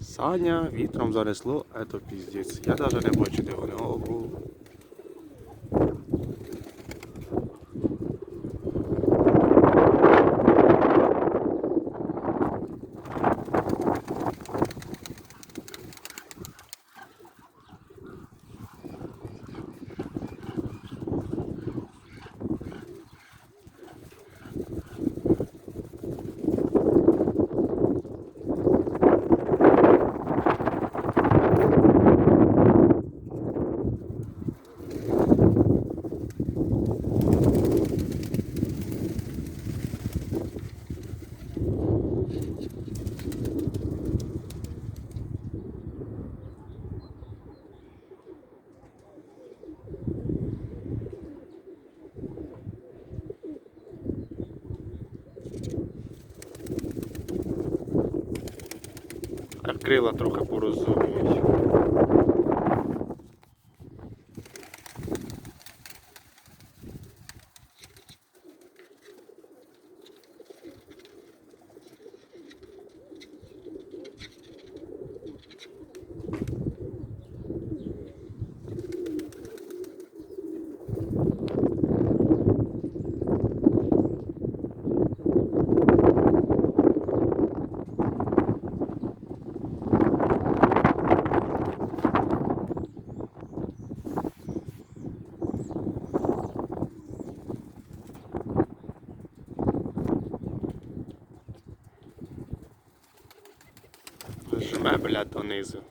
Саня, вітром занесло, это піздець. Я навіть не бачу, де вони. Ого. А крила трохи порозуміють. Жме, блядь, донизу.